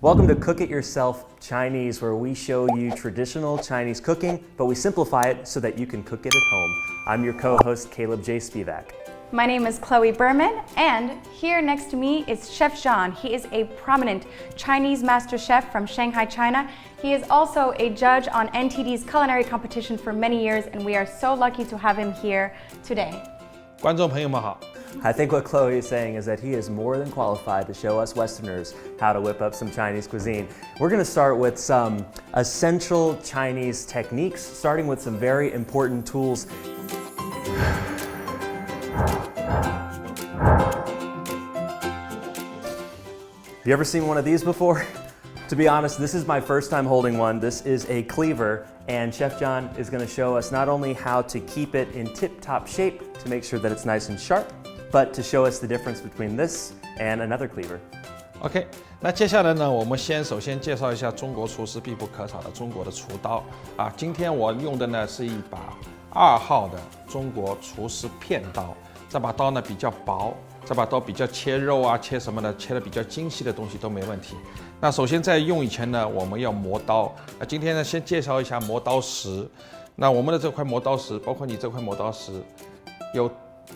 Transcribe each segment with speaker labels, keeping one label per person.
Speaker 1: Welcome to Cook It Yourself Chinese, where we show you traditional Chinese cooking, but we simplify it so that you can cook it at home. I'm your co-host, Caleb J. Spivak.
Speaker 2: My name is Chloe Berman, and here next to me is Chef John. He is a prominent Chinese master chef from Shanghai, China. He is also a judge on NTD's culinary competition for many years, and we are so lucky to have him here today.
Speaker 3: 观众朋友们好。
Speaker 1: I think what Chloe is saying is that he is more than qualified to show us Westerners how to whip up some Chinese cuisine. We're going to start with some essential Chinese techniques, starting with some very important tools. Have you ever seen one of these before? To be honest, this is my first time holding one. This is a cleaver, and Chef John is going to show us not only how to keep it in tip-top shape to make sure that it's nice and sharp, but to show us the difference between this and another cleaver.
Speaker 3: OK， 那接下来呢，我们首先介绍一下中国厨师必不可少的中国的厨刀啊。今天我用的呢是一把2号的中国厨师片刀，这把刀呢比较薄，这把刀比较切肉啊、切什么的，切的比较精细的东西都没问题。那首先在用以前呢，我们要磨刀。那今天呢，先介绍一下磨刀石。那我们的这块磨刀石，包括你这块磨刀石，有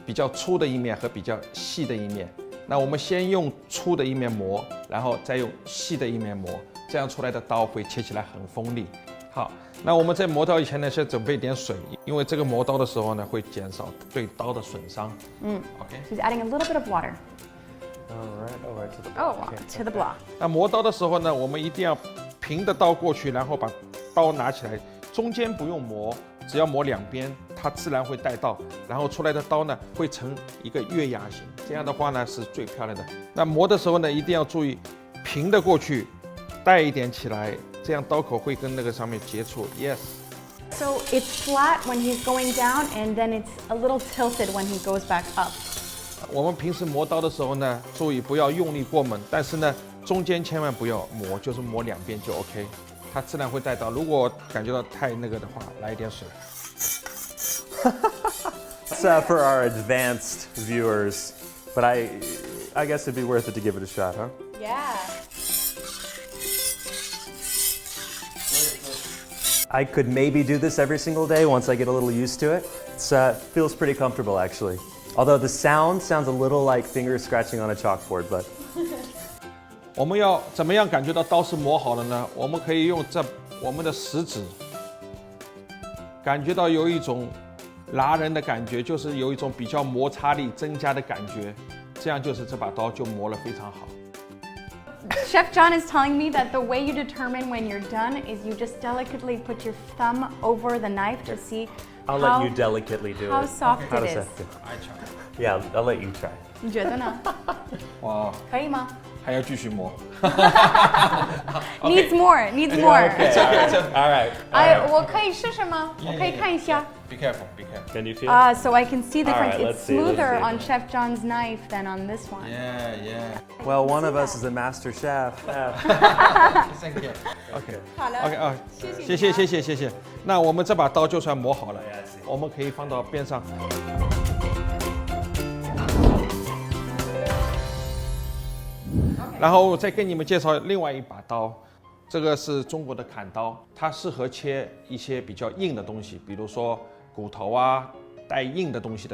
Speaker 3: 比较粗的一面和比较细的一面。那我们先用粗的一面磨，然后再用细的一面磨，这样出来的刀会切起来很锋利。好，那我们在磨刀以前呢，先准备一点水，因为这个磨刀的时候呢，会减少对刀的损伤。OK。
Speaker 2: He's adding a little bit of water.
Speaker 1: All right, to the
Speaker 2: Oh, to the block.
Speaker 3: 那磨刀的时候呢，我们一定要平的刀过去，然后把刀拿起来，中间不用磨，只要磨两边，它自然会带刀，然后出来的刀呢会成一个月牙形，这样的话呢是最漂亮的。那磨的时候呢，一定要注意平的过去，带一点起来，这样刀口会跟那个上面接触。Yes.
Speaker 2: So it's flat when he's going down, and then it's a little tilted when he goes back up.
Speaker 3: 我们平时磨刀的时候呢，注意不要用力过猛，但是呢，中间千万不要磨，就是磨两边就 OK， 它自然会带刀。如果感觉到太那个的话，来一点水。
Speaker 1: It's for our advanced viewers, but I guess it'd be worth it to give it a shot, huh?
Speaker 2: Yeah.
Speaker 1: I could maybe do this every single day once I get a little used to it. It feels pretty comfortable, actually. Although the sound sounds a little like fingers scratching on a chalkboard, but
Speaker 3: 我们要怎么样感觉到刀是磨好了呢？我们可以用我们的食指，感觉到有一种拉人的感觉，就是有一种比较摩擦力增加的感觉，这样就是这把刀就磨得非常好。
Speaker 2: Chef John is telling me that the way you determine when you're done is you just delicately put your thumb over the knife to see
Speaker 1: I'll let you delicately do
Speaker 2: how
Speaker 1: it.
Speaker 2: soft
Speaker 1: How
Speaker 2: it
Speaker 1: does
Speaker 2: is.
Speaker 1: that feel?
Speaker 3: I try.
Speaker 1: Yeah, I'll let you try.
Speaker 2: 你觉得呢？
Speaker 3: 哇，
Speaker 2: 可以吗？
Speaker 3: 还要继续磨。
Speaker 2: Needs more. Needs more.
Speaker 1: All right.
Speaker 2: 我可以试试吗？我可以看一下。
Speaker 3: Be careful, be careful.
Speaker 1: Can you feel?
Speaker 2: So I can see the
Speaker 1: All right,
Speaker 2: difference.
Speaker 1: let's
Speaker 2: It's
Speaker 1: see, let's
Speaker 2: smoother
Speaker 1: see.
Speaker 2: on Chef John's knife than on this one.
Speaker 3: Yeah, yeah.
Speaker 1: Well, one of us is a master chef.
Speaker 3: Thank you. OK.
Speaker 2: 好了
Speaker 3: OK 啊，
Speaker 2: 谢
Speaker 3: 谢。那我们这把刀就算磨好了，我们可以放到边上。然后再跟你们介绍另外一把刀，这个是中国的砍刀，它适合切一些比较硬的东西，比如说骨头啊、带硬的东西。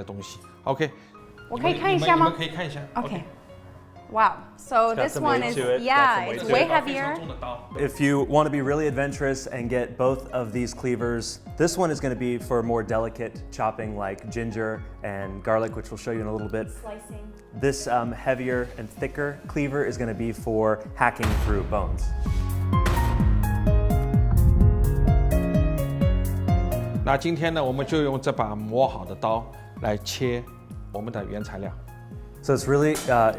Speaker 3: OK。
Speaker 2: 我可以看一下吗？
Speaker 3: 你们可以看一下。
Speaker 2: Okay. Wow. So
Speaker 1: got
Speaker 2: this
Speaker 1: some
Speaker 2: one
Speaker 1: weight
Speaker 2: is,
Speaker 1: to it.
Speaker 2: yeah,
Speaker 1: Got some weight
Speaker 2: it's
Speaker 1: to
Speaker 2: way
Speaker 1: it.
Speaker 2: heavier.
Speaker 1: If you want to be really adventurous and get both of these cleavers, this one is going to be for more delicate chopping like ginger and garlic, which we'll show you in a little bit.
Speaker 2: Slicing.
Speaker 1: This heavier and thicker cleaver is going to be for hacking through bones.
Speaker 3: 那今天呢，我们就用这把磨好的刀来切我们的原材料。
Speaker 1: So it's really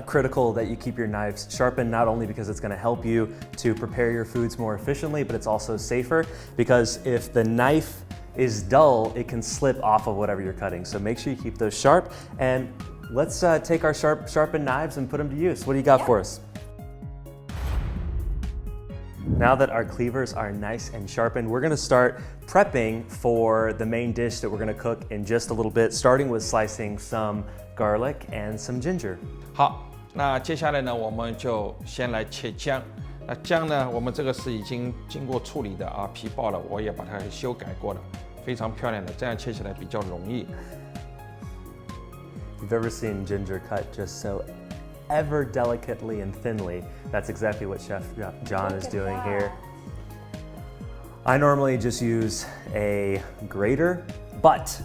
Speaker 1: critical that you keep your knives sharpened, not only because it's going to help you to prepare your foods more efficiently, but it's also safer because if the knife is dull, it can slip off of whatever you're cutting. So make sure you keep those sharp. And let's take our sharpened knives and put them to use. What do you got for us? Now that our cleavers are nice and sharpened, we're going to start prepping for the main dish that we're going to cook in just a little bit, starting with slicing some garlic and some ginger.
Speaker 3: 好，那接下来呢，我们就先来切姜。那姜呢，我们这个是已经经过处理的啊，皮爆了，我也把它修改过了，非常漂亮的，这样切起来比较容易。
Speaker 1: If you've ever seen ginger cut just so ever delicately and thinly, that's exactly what Chef John is doing here. I normally just use a grater, but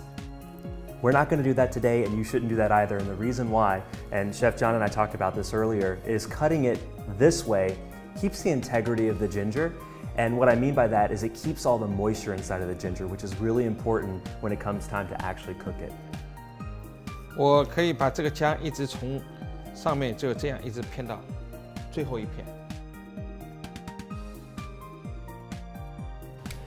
Speaker 1: we're not going to do that today, and you shouldn't do that either. And the reason why, and Chef John and I talked about this earlier, is cutting it this way keeps the integrity of the ginger. And what I mean by that is it keeps all the moisture inside of the ginger, which is really important when it comes time to actually cook it.
Speaker 3: 我可以把这个姜一直从上面就这样一直片到最后一片。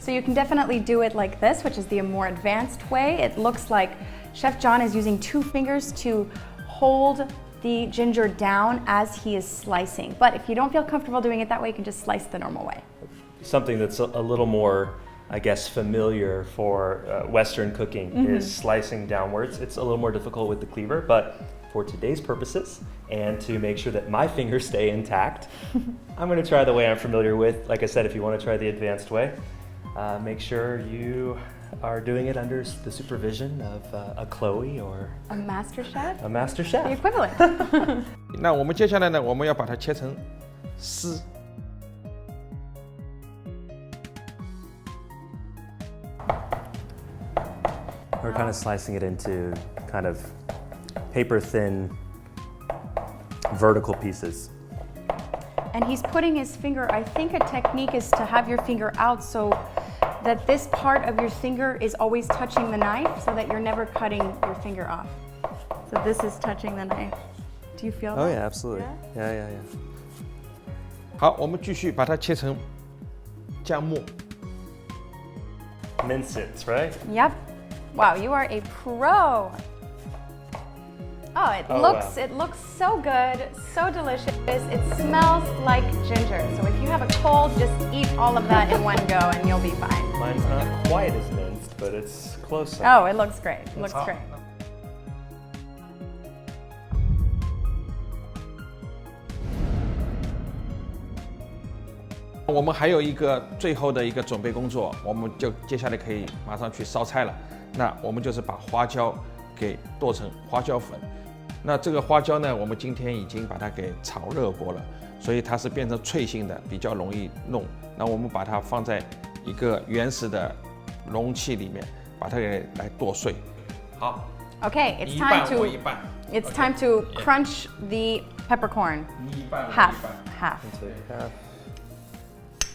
Speaker 2: So you can definitely do it like this, which is the more advanced way. It looks like Chef John is using 2 fingers to hold the ginger down as he is slicing. But if you don't feel comfortable doing it that way, you can just slice the normal way.
Speaker 1: Something that's a little more, I guess, familiar for Western cooking is slicing downwards. It's a little more difficult with the cleaver, but for today's purposes and to make sure that my fingers stay intact, I'm going to try the way I'm familiar with. Like I said, if you want to try the advanced way, make sure you are doing it under the supervision of a Chloe or
Speaker 2: A master chef?
Speaker 1: a master
Speaker 2: The
Speaker 1: chef.
Speaker 2: equivalent.
Speaker 3: 那我们接下来呢，我们要把它切成丝。
Speaker 1: We're kind of slicing it into kind of paper thin vertical pieces.
Speaker 2: And he's putting his finger, I think a technique is to have your finger out so that this part of your finger is always touching the knife so that you're never cutting your finger off. So this is touching the knife. Do you feel
Speaker 1: Oh
Speaker 2: that?
Speaker 1: yeah, absolutely. Yeah.
Speaker 3: 好，我们继续把它切成姜末。
Speaker 1: Mince it, right?
Speaker 2: Yep. Wow, you are a pro. Oh, it looks so good, so delicious. It smells like ginger. So if you have a cold, just eat all of that in one go and you'll be fine.
Speaker 1: Mine's not quite as minced, but it's close.
Speaker 2: Oh, it looks great. It looks great.
Speaker 3: 我们还有一个最后的一个准备工作，我们就接下来可以马上去烧菜了。那我们就是把花椒给剁成花椒粉。那这个花椒呢，我们今天已经把它给炒热过了，所以它是变成脆性的，比较容易弄。那我们把它放在一个原始的容器里面，把它给来剁碎。好。
Speaker 2: Okay, it's time to time to crunch the peppercorn. Half.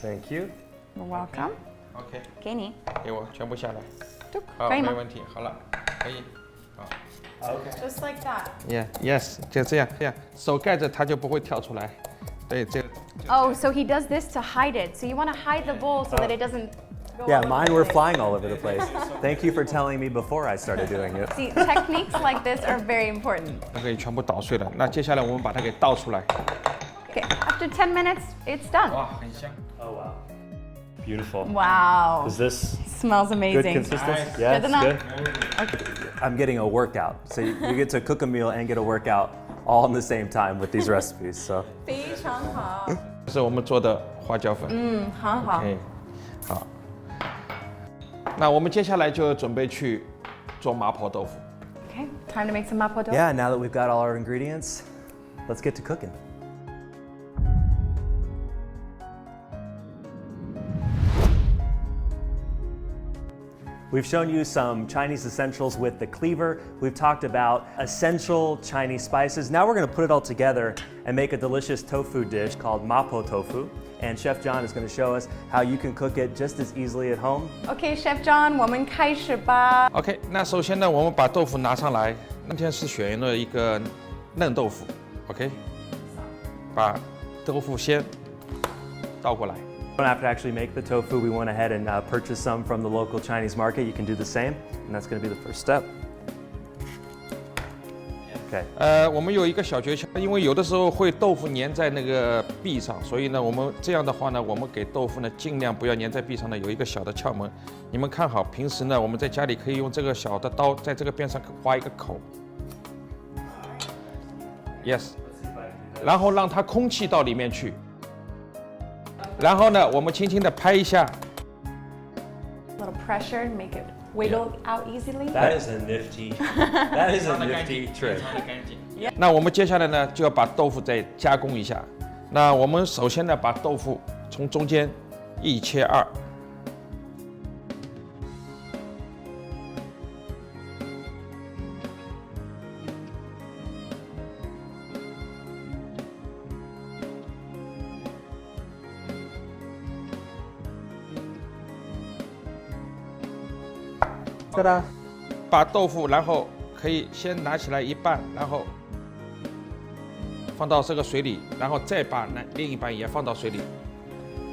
Speaker 1: Thank you.
Speaker 2: You're welcome.
Speaker 3: OK，
Speaker 2: 给你。
Speaker 3: 给我全部下来。好，
Speaker 2: 可以吗？
Speaker 3: 没问题。好了，可以。好。
Speaker 1: Okay.
Speaker 2: Just like that.
Speaker 3: Yes， 就这样，手盖着它就不会跳出来。对，这个。
Speaker 2: Oh, so he does this to hide it. So you want to hide the bowl so that it doesn't go
Speaker 1: Yeah,
Speaker 2: all over
Speaker 1: mine
Speaker 2: the
Speaker 1: were
Speaker 2: place.
Speaker 1: flying all over the place. Thank you for telling me before I started doing it.
Speaker 2: See, techniques like this are very important.
Speaker 3: 它可以全部捣碎了。那接下来我们把它给倒出来。
Speaker 2: Okay, after 10 minutes, it's done.
Speaker 3: 哇，很香。
Speaker 1: Oh wow. Beautiful.
Speaker 2: Wow.
Speaker 1: Is this
Speaker 2: Smells
Speaker 1: good
Speaker 2: amazing.
Speaker 1: consistency?
Speaker 3: Nice.
Speaker 1: Yeah,
Speaker 2: Good
Speaker 1: it's
Speaker 2: enough.
Speaker 1: good. I'm getting a workout. So you get to cook a meal and get a workout all in the same time with these recipes. So
Speaker 2: 非常好。
Speaker 3: 这是我们做的花椒粉。
Speaker 2: 很好。
Speaker 3: OK，好。那我们接下来就准备去做麻婆豆腐。
Speaker 2: Okay, time to make some mapo dough.
Speaker 1: yeah, now that we've got all our ingredients, let's get to cooking. We've shown you some Chinese essentials with the cleaver. We've talked about essential Chinese spices. Now we're going to put it all together and make a delicious tofu dish called mapo tofu. And Chef John is going to show us how you can cook it just as easily at home.
Speaker 2: Okay, Chef John, 我们开始吧。
Speaker 3: OK， 那首先呢，我们把豆腐拿上来。今天是选用了一个嫩豆腐。OK， 把豆腐先倒过来。
Speaker 1: You don't have to actually make the tofu. We went ahead and purchased some from the local Chinese market. You can do the same, and that's going to be the first step. Okay.
Speaker 3: 我们有一个小诀窍，因为有的时候会豆腐粘在那个壁上，所以呢，我们这样的话呢，我们给豆腐呢尽量不要粘在壁上呢，有一个小的窍门。你们看好，平时呢，我们在家里可以用这个小的刀在这个边上划一个口。Yes， 然后让它空气到里面去。然后呢，我们轻轻的拍一下。
Speaker 2: A little pressure, make it wiggle out easily.
Speaker 1: That is a nifty. That is a nifty trick.
Speaker 3: 那我们接下来呢，就要把豆腐再加工一下。那我们首先呢，把豆腐从中间一切二。
Speaker 1: Ta da!
Speaker 3: 把豆腐，然后可以先拿起来一半，然后放到这个水里，然后再把另一半也放到水里。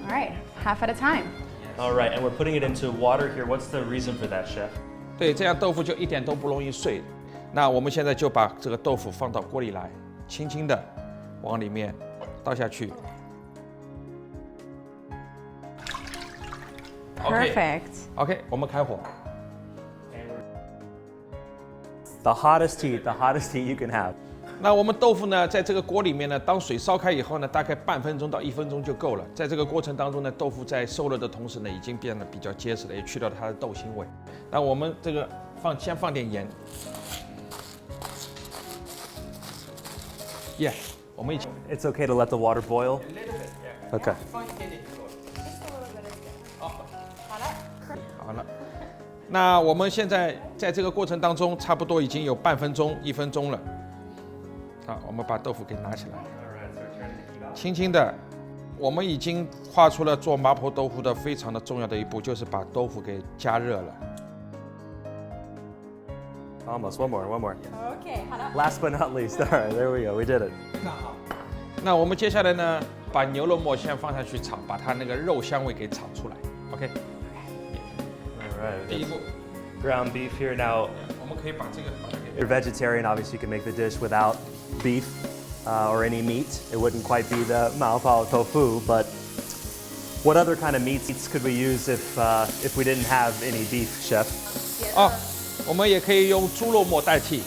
Speaker 2: All right, half at a time.
Speaker 1: All right, and we're putting it into water here. What's the reason for that, chef?
Speaker 3: 对，这样豆腐就一点都不容易碎。那我们现在就把这个豆腐放到锅里来，轻轻的往里面倒下去。
Speaker 2: Perfect.
Speaker 3: OK， 我们开火。
Speaker 1: The hottest heat you can have.
Speaker 3: 那我们豆腐呢，在这个锅里面呢，当水烧开以后呢，大概半分钟到1分钟就够了。在这个过程当中呢，豆腐在受热的同时呢，已经变得比较结实了，也去掉了它的豆腥味。那我们这个先放点盐。Yeah， 我们一起。
Speaker 1: It's okay to let the water boil. Okay.
Speaker 3: 放一点点就够了。好了。那我们现在在这个过程当中，差不多已经有半分钟、1分钟了。好，我们把豆腐给拿起来，轻轻的，我们已经画出了做麻婆豆腐的非常的重要的一步，就是把豆腐给加热了。
Speaker 1: Almost. One more.
Speaker 2: Okay,
Speaker 1: Last but not least. All right, there we go. We did it.
Speaker 3: 那我们接下来呢，把牛肉末先放下去炒，把它那个肉香味给炒出来。OK。
Speaker 1: All right.
Speaker 3: 第一步
Speaker 1: Ground beef here now.
Speaker 3: 我们可以把这个。
Speaker 1: If you're vegetarian, obviously you can make the dish without beef or any meat. It wouldn't quite be the Maopao tofu, but what other kind of meats could we use if we didn't have any beef, chef?
Speaker 3: 哦，我们也可以用猪肉末代替，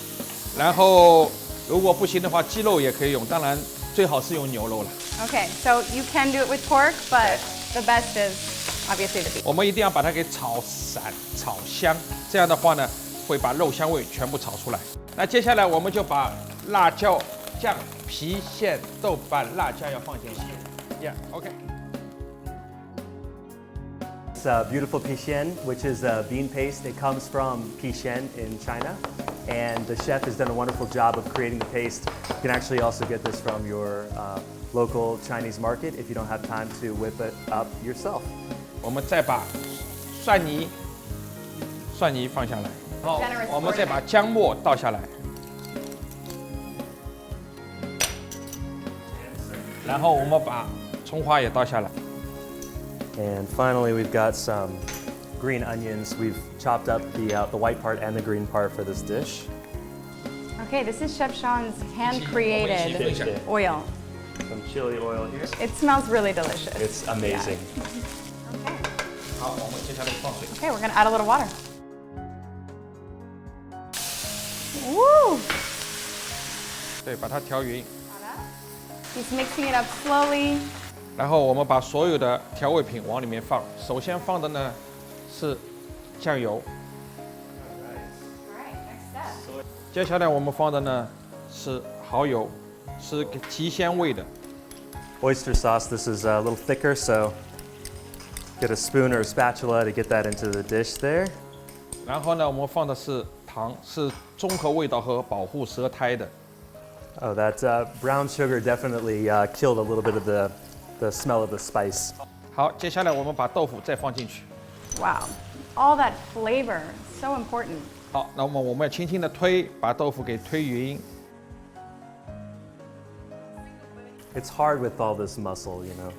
Speaker 3: 然后如果不行的话，鸡肉也可以用，当然最好是用牛肉了。
Speaker 2: Okay, so you can do it with pork, but the best is obviously the beef.
Speaker 3: 我们一定要把它给炒散、炒香，这样的话呢，会把肉香味全部炒出来。那接下来我们就把辣椒酱、郫县豆瓣、辣椒要放进去。OK。
Speaker 1: It's beautiful pixian, which is a bean paste. It comes from Pixian in China, and the chef has done a wonderful job of creating the paste. You can actually also get this from your local Chinese market if you don't have time to whip it up yourself.
Speaker 3: 我们再把蒜泥放下来，然后我们再把姜末倒下来，然后我们把葱花也倒下来。
Speaker 1: And finally, we've got some green onions. We've chopped up the white part and the green part for this dish.
Speaker 2: Okay, this is Chef Sean's hand-created oil.
Speaker 1: Some chili oil here.
Speaker 2: It smells really delicious.
Speaker 1: It's amazing.
Speaker 2: Okay.
Speaker 3: 好，我们接下来放水。
Speaker 2: Okay, we're gonna add a little water. Woo!
Speaker 3: 对，把它调匀。
Speaker 2: He's mixing it up slowly.
Speaker 3: 然后我们把所有的调味品往里面放。首先放的呢是酱油，
Speaker 2: Alright, next step.
Speaker 3: 接下来我们放的呢是蚝油，是提鲜味的。
Speaker 1: Oyster sauce. This is a little thicker, so get a spoon or a spatula to get that into the dish there.
Speaker 3: 然后呢，我们放的是糖，是中和味道和保护舌苔的。
Speaker 1: Oh, that brown sugar definitely killed a little bit of the smell of the spice.
Speaker 3: 好，接下来我们把豆腐再放进去。
Speaker 2: Wow, all that flavor, so important.
Speaker 3: 好，那么我们要轻轻的推，把豆腐给推匀。
Speaker 1: It's hard with all this muscle, you know,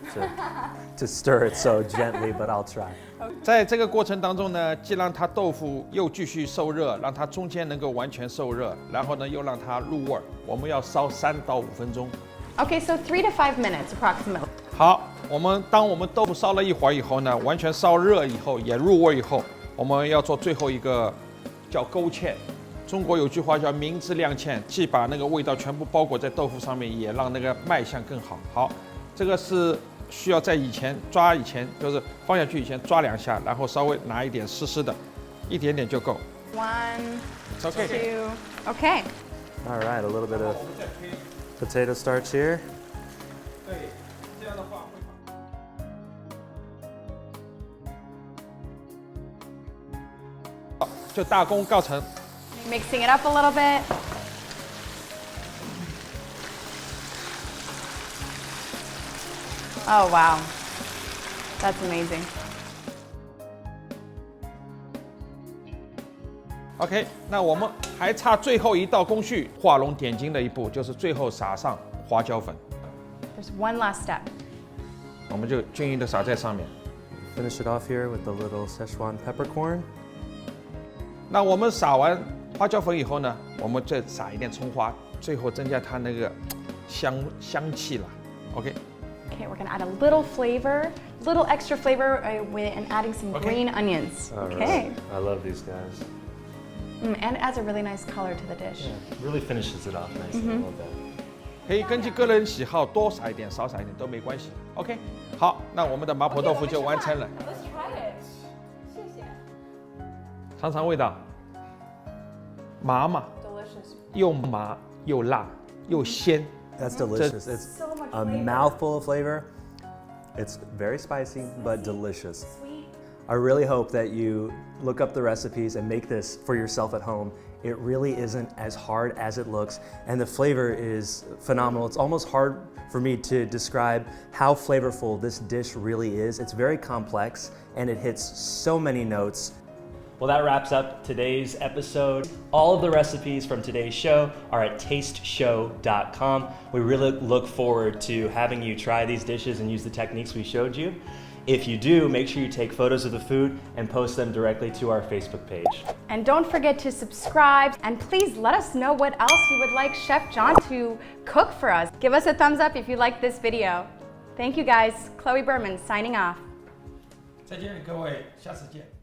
Speaker 1: to stir it so gently, but I'll try.
Speaker 3: 在这个过程当中呢，既让它豆腐又继续受热，让它中间能够完全受热，然后呢又让它入味儿。我们要烧3到5分钟。
Speaker 2: Okay, so 3 to 5 minutes approximately.
Speaker 3: 好，当我们豆腐烧了一会儿以后呢，完全烧热以后，也入味以后，我们要做最后一个叫勾芡。中国有句话叫明知亮芡，既把那个味道全部包裹在豆腐上面，也让那个卖相更好。好，这个是需要在抓以前，就是放下去以前抓2下，然后稍微拿一点湿湿的，一点点就够。
Speaker 2: 1,
Speaker 3: Okay.
Speaker 2: 2. Okay.
Speaker 1: All right, a little bit of potato starch here.
Speaker 3: 对，这样的话会就大功告成。
Speaker 2: Mixing it up a little bit. Oh, wow. That's amazing.
Speaker 3: OK， 那我们还差最后一道工序，画龙点睛的一步，就是最后撒上花椒粉，
Speaker 2: There's one last step.
Speaker 3: 我们就均匀的撒在上面。
Speaker 1: Finish it off here with the little Szechuan peppercorn.
Speaker 3: 那我们撒完花椒粉以后呢，我们再撒一点葱花，最后增加它那个香气了。OK。
Speaker 2: Okay, we're gonna add a little flavor, little extra flavor and adding some green onions.
Speaker 1: All
Speaker 2: Okay.
Speaker 1: right. I love these guys.
Speaker 2: And it adds a really nice color to the dish.
Speaker 1: Really finishes it off nicely. I love that.
Speaker 3: 可以根据个人喜好多撒一点、少撒一点都没关系。OK， 好，那我们的麻婆豆腐就完成了。
Speaker 2: Let's try it. 谢谢。
Speaker 3: 尝尝味道，麻嘛，
Speaker 2: Delicious.
Speaker 3: 又麻又辣又鲜。
Speaker 1: That's delicious. It's
Speaker 2: So much
Speaker 1: a
Speaker 2: flavor.
Speaker 1: mouthful of flavor. It's very spicy, but delicious.
Speaker 2: Sweet.
Speaker 1: I really hope that you look up the recipes and make this for yourself at home. It really isn't as hard as it looks, and the flavor is phenomenal. It's almost hard for me to describe how flavorful this dish really is. It's very complex, and it hits so many notes. Well, that wraps up today's episode. All of the recipes from today's show are at tasteshow.com. We really look forward to having you try these dishes and use the techniques we showed you. If you do, make sure you take photos of the food and post them directly to our Facebook page.
Speaker 2: And don't forget to subscribe, and please let us know what else you would like Chef John to cook for us. Give us a thumbs up if you like this video. Thank you guys. Chloe Berman signing off.
Speaker 3: 再见，各位，下次见。